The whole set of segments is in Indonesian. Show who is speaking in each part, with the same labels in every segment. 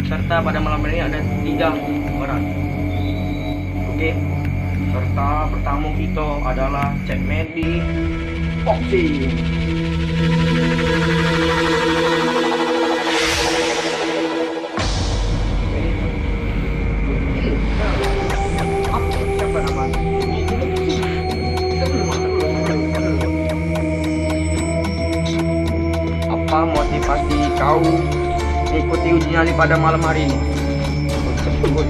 Speaker 1: serta pada malam ini ada 3 orang. Oke. Serta pertama kita adalah Cek Medi Boxing. Siapa namanya? Apa motivasi kau ikuti uji nyali pada malam hari ini? Sebut.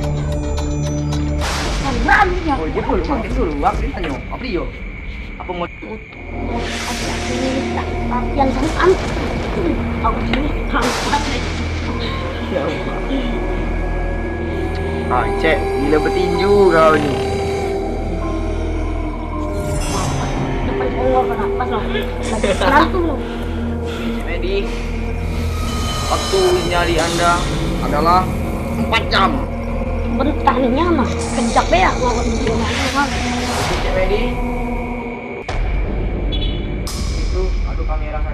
Speaker 1: Oh, dia dulu, makin dulu. Apa ditanya? Apa dia? Apa mau?
Speaker 2: Latihan sama aku sini angkat deh.
Speaker 1: Ya Allah. Cek, gila bertinju kau ni.
Speaker 2: Depan Allah kenapa loh? Lagi berantem loh.
Speaker 1: Cek Medi, waktu nyari Anda adalah 4 jam.
Speaker 2: Bertaninya mah kejap ya lawan dia.
Speaker 1: Cek Medi. Itu, adu kamera 1.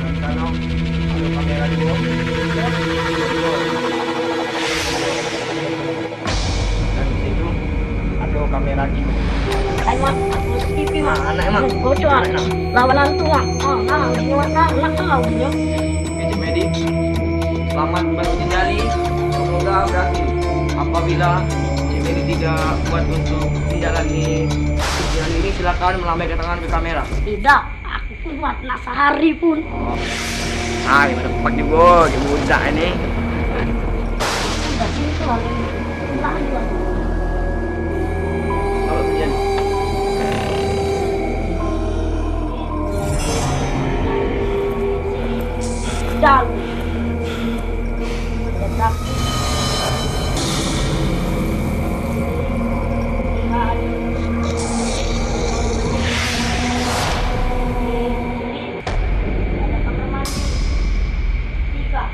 Speaker 1: Dan sana, adu kamera 2. Dan di situ, adu kamera 3.
Speaker 2: Emang aku TV mah
Speaker 1: Anak emang.
Speaker 2: bocor lawan hantu mah. Oh, nah, ini anak tahu dia.
Speaker 1: Oke, Cek Medi, selamat beruji nyali. Semoga berhasil. Apabila Cek Medi tidak kuat untuk menjalani uji nyali ini, silakan melambaikan tangan ke kamera.
Speaker 2: Tidak, aku kuat nak sehari pun.
Speaker 1: Gimana cepat juga, dia budak ini.
Speaker 2: Udah sini tuh lagi. Nah, juga.
Speaker 1: Kalau hujan.
Speaker 2: Dalam. Tetap. Ada kamar mandi. 3.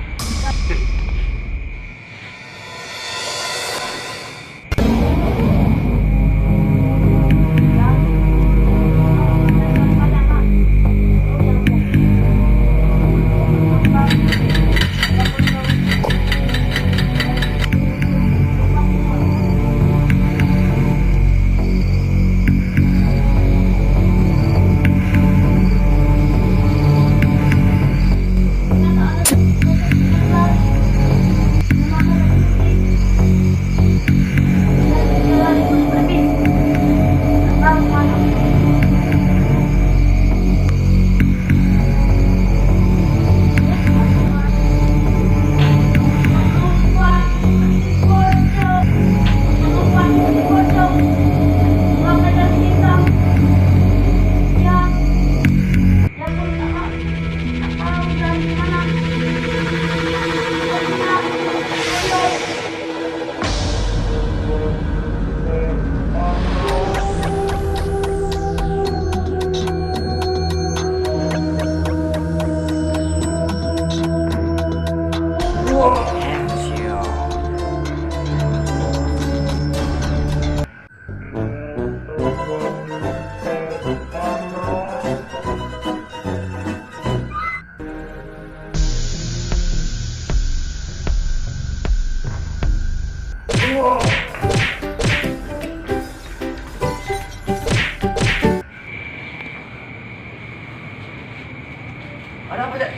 Speaker 1: Ada apa, Cek?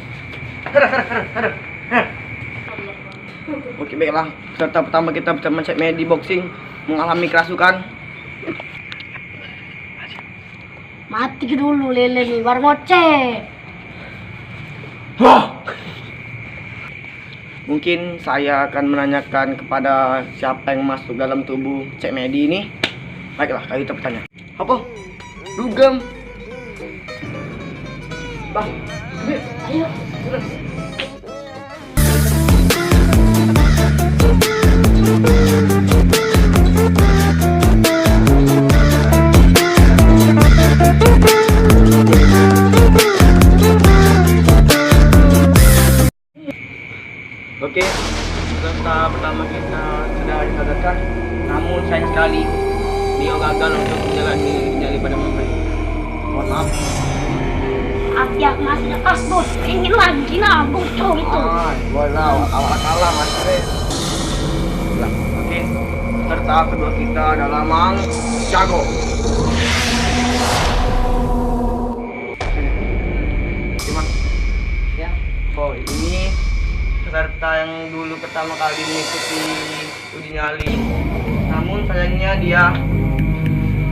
Speaker 1: Ada. Oke, baiklah. Peserta pertama kita bersama Cek Medi Boxing mengalami kerasukan.
Speaker 2: Mati dulu lele nih, baru ngoceh.
Speaker 1: Mungkin saya akan menanyakan kepada siapa yang masuk dalam tubuh Cek Medi ini. Baiklah, kita bertanya. Apa? Dugem. Bang,
Speaker 2: Ayo.
Speaker 1: Oke, peserta pertama kita sudah disadarkan. Namun sayang sekali dia gagal untuk menjalani nyali pada malam hari. Mohon maaf.
Speaker 2: hati aku masih lekas bos. Pengen lagi nah bocor itu.
Speaker 1: Walau awal kalah Mas Ren. Oke, serta kedua kita adalah Mang Jago. Gimana?
Speaker 3: Ya,
Speaker 1: Oh, ini peserta yang dulu pertama kali mengikuti uji nyali. Namun sayangnya dia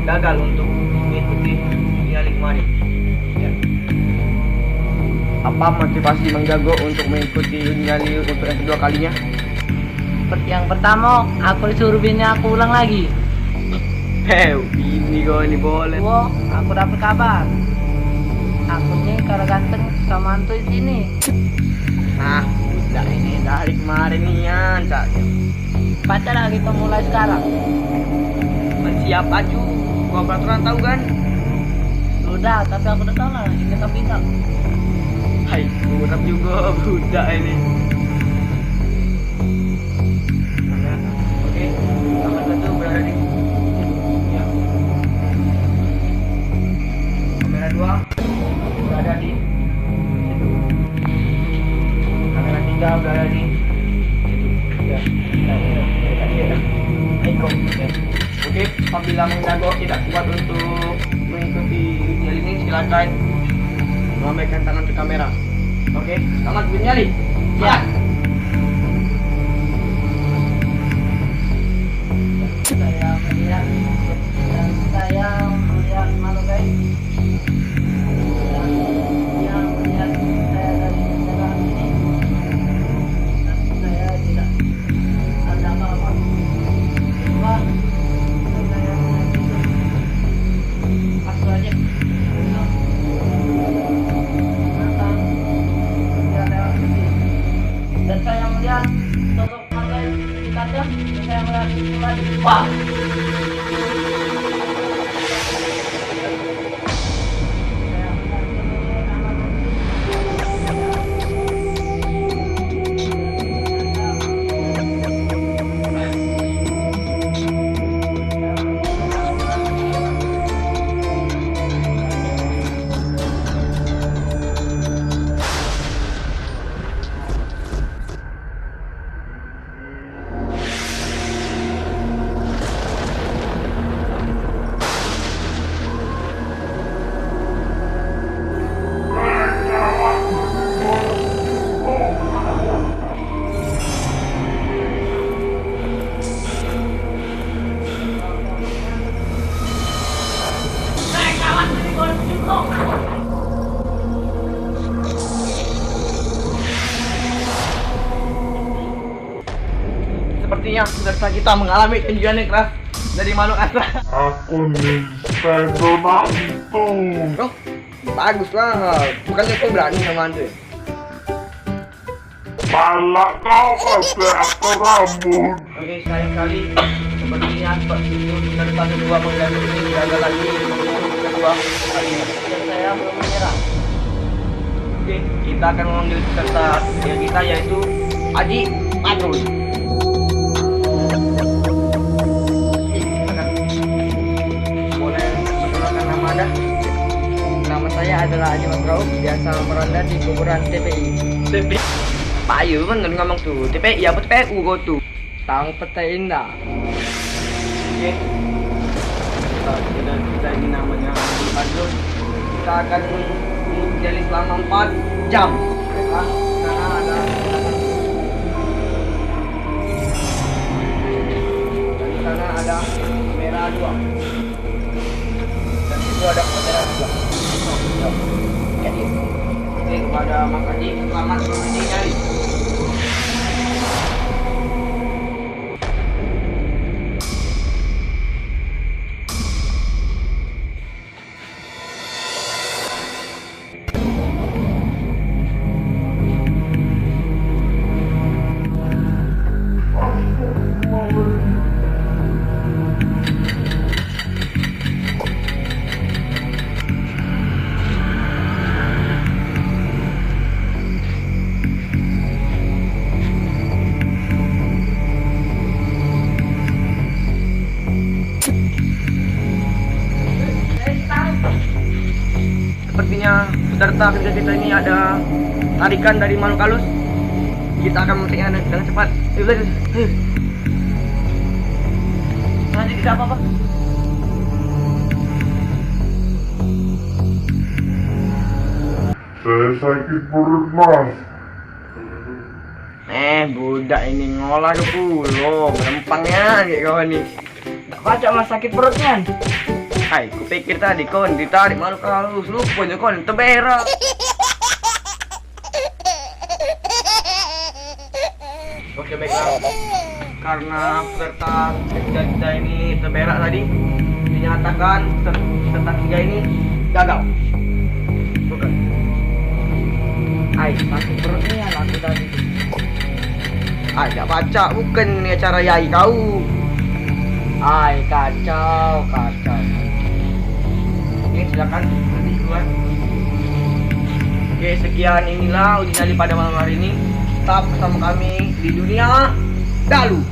Speaker 1: gagal untuk mengikuti uji nyali kemarin. Ya. Apa motivasi Mang Jago untuk mengikuti uji nyali untuk yang kedua kalinya?
Speaker 3: seperti yang pertama, aku disuruh bini aku ulang lagi.
Speaker 1: Ini kau ini boleh.
Speaker 3: Wo, aku dapat kabar. Aku nih kalau ganteng sama Anto di sini.
Speaker 1: Nah, udah ini dari kemarin nih ya,
Speaker 3: Pacaran kita mulai sekarang.
Speaker 1: siap aja. Gua peraturan tahu kan?
Speaker 3: Sudah, tapi aku udah tahu lah, ini tak bisa.
Speaker 1: Hai, gua juga budak ini. Oke, kamera satu berada di ya. Kamera dua berada di situ. Kamera tiga berada di situ. Ya. Oke, apabila Mang Jago tidak kuat untuk mengikuti ujian ini, silakan melambaikan tangan ke kamera. Oke, selamat bernyali.
Speaker 3: Ya. Saya melihat malu guys. Yang melihat saya dari kendaraan ini, dan saya tidak ada apa-apa. Coba saya masuk aja. Matang, tidak ada sini. Dan saya melihat sosok pakai di kaca. Saya melihat itu lagi. Wah.
Speaker 1: Sepertinya peserta kita mengalami kejuan yang keras dari makhluk astral.
Speaker 4: Aku nih Fernando.
Speaker 1: Oh, bagus lah. Bukannya kau berani sama Andre?
Speaker 4: Palak kau pasti aku rambut.
Speaker 1: Oke, sayang sekali. Sepertinya seperti itu peserta kedua mengganggu ini gagal lagi untuk kedua kalinya.
Speaker 3: Dan saya belum menyerah.
Speaker 1: Oke, kita akan memanggil peserta yang kita yaitu Aji Patrul. Boleh memperkenalkan nama Anda?
Speaker 3: Nama saya adalah Aji Mas Rauf, biasa meronda di kuburan TPI.
Speaker 1: TPI. Pak Ayu kan ngomong tuh, TPI apa TPU kau tuh?
Speaker 3: Tang Petai Indah.
Speaker 1: Oke. Kita ini namanya Aji Patrul. Kita akan menjadi selama 4 jam. Baiklah, karena ada dan di sana ada kamera 2 dan itu ada kamera 2. Jadi, oke, kepada Mas Aji, selamat beruji nyali. ternyata ketika kita ini ada tarikan dari makhluk halus, kita akan memetiknya dengan cepat.
Speaker 3: Nanti tidak apa-apa.
Speaker 4: Saya sakit perut, Mas.
Speaker 1: Budak ini ngolah ke pulau, melempangnya kayak kawan nih.
Speaker 3: Tak baca Mas sakit perutnya.
Speaker 1: Hai, kupikir tadi kon ditarik makhluk halus, lupanya kon terberak. Oke baiklah, karena peserta ketiga kita ini terberak tadi, dinyatakan peserta tiga ini gagal. Bukan.
Speaker 3: Ai, sakit perutnya aku tadi.
Speaker 1: Ai, gak baca, bukan ini acara yai kau.
Speaker 3: Ai, kacau.
Speaker 1: Oke, silakan nanti keluar. Oke, sekian inilah uji nyali pada malam hari ini. Tetap bersama kami di dunia Dalu.